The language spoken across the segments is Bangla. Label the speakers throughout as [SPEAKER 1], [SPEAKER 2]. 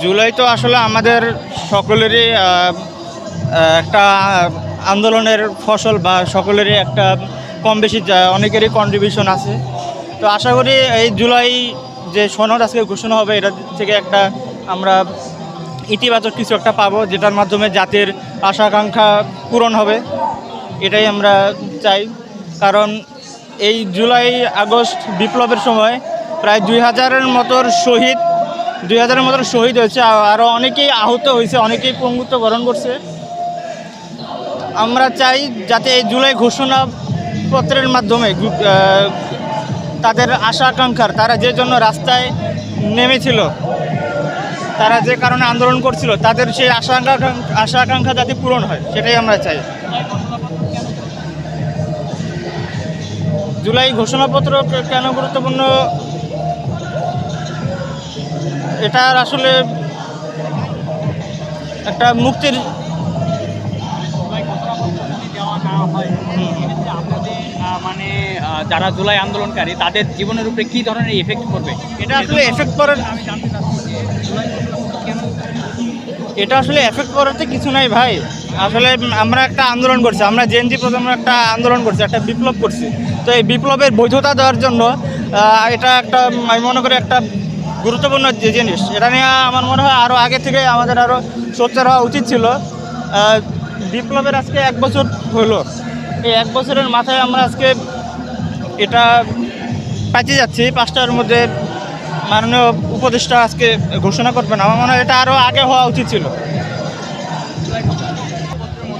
[SPEAKER 1] জুলাই তো আসলে আমাদের সকলেরই একটা আন্দোলনের ফসল বা সকলেরই একটা কম বেশি অনেকেরই কন্ট্রিবিউশন আছে। তো আশা করি এই জুলাই যে সনদ আজকে ঘোষণা হবে এটা থেকে একটা আমরা ইতিবাচক কিছু একটা পাবো, যেটার মাধ্যমে জাতির আশা আকাঙ্ক্ষা পূরণ হবে, এটাই আমরা চাই। কারণ এই জুলাই আগস্ট বিপ্লবের সময় প্রায় 2000-এর মতোর শহীদ হয়েছে, আরও অনেকেই আহত হয়েছে, অনেকেই পঙ্গুত্ব বরণ করছে। আমরা চাই যাতে এই জুলাই ঘোষণাপত্রের মাধ্যমে তাদের আশা আকাঙ্ক্ষার, তারা যে জন্য রাস্তায় নেমেছিল, তারা যে কারণে আন্দোলন করছিল, তাদের সেই আশা আকাঙ্ক্ষা যাতে পূরণ হয়, সেটাই আমরা চাই। জুলাই ঘোষণাপত্র কেন গুরুত্বপূর্ণ, এটার আসলে একটা মুক্তির
[SPEAKER 2] মানে যারা জুলাই আন্দোলনকারী তাদের জীবনের উপরে কি ধরনের ইফেক্ট পড়বে?
[SPEAKER 1] এটা আসলে এফেক্ট করার
[SPEAKER 2] আমি জানতে চাচ্ছি যে জুলাই ঘোষণাপত্র কেন
[SPEAKER 1] এটা আসলে এফেক্ট করাতে কিছু নাই ভাই। আসলে আমরা একটা আন্দোলন করছি, আমরা জেনজি প্রজন্ম একটা আন্দোলন করছি, একটা বিপ্লব করছি। তো এই বিপ্লবের বৈধতা দেওয়ার জন্য এটা একটা, আমি মনে করি একটা গুরুত্বপূর্ণ যে জিনিস, এটা নিয়ে আমার মনে হয় আরও আগে থেকে আমাদের আরও সোচ্চার হওয়া উচিত ছিল। বিপ্লবের আজকে 1 বছর হলো, এই 1 বছরের মাথায় আমরা আজকে এটা পাইতে যাচ্ছি। 5টার মধ্যে মাননীয় উপদেষ্টা আজকে ঘোষণা করবেন, আমার মনে হয় এটা আরও আগে হওয়া উচিত ছিল।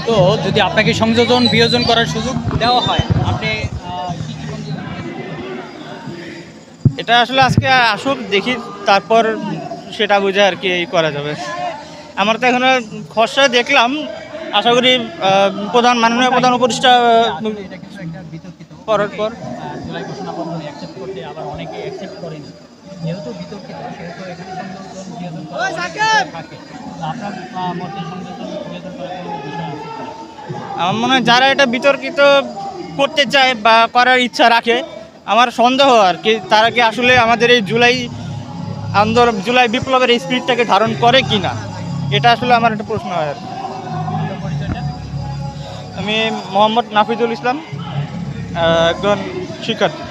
[SPEAKER 2] তো যদি আপনাকে সংযোজন বিয়োজন করার সুযোগ দেওয়া হয়, আপনি
[SPEAKER 1] এটা আসলে আজকে আসুক, দেখি, তারপর সেটা বুঝে আর কি করা যাবে। আমার তো এখনো খসড়া দেখলাম, আশা করি মাননীয় প্রধান উপদেষ্টা
[SPEAKER 2] এটা কিন্তু একটা বিতর্কিত
[SPEAKER 1] করার পর
[SPEAKER 2] জুলাই ঘোষণাপত্র অ্যাকসেপ্ট করতে, আবার অনেকে অ্যাকসেপ্ট করেনি। যেহেতু বিতর্কিত, সেহেতু এখানে সংযোজন বিয়োজন করা থাকে। তো আপনার মতে সংযোজন বিয়োজন করার কোনো বিষয় আছে কিনা?
[SPEAKER 1] আমার মনে হয় যারা এটা বিতর্কিত করতে চায় বা করার ইচ্ছা রাখে, আমার সন্দেহ আর কি, তারা কি আসলে আমাদের এই জুলাই বিপ্লবের এই স্পিরিটটাকে ধারণ করে কি না, এটা আসলে আমার একটা প্রশ্ন হয় আর কি।
[SPEAKER 2] আপনার পরিচয়টা?
[SPEAKER 1] আমি মোহাম্মদ নাফিজুল ইসলাম, একজন শিক্ষার্থী।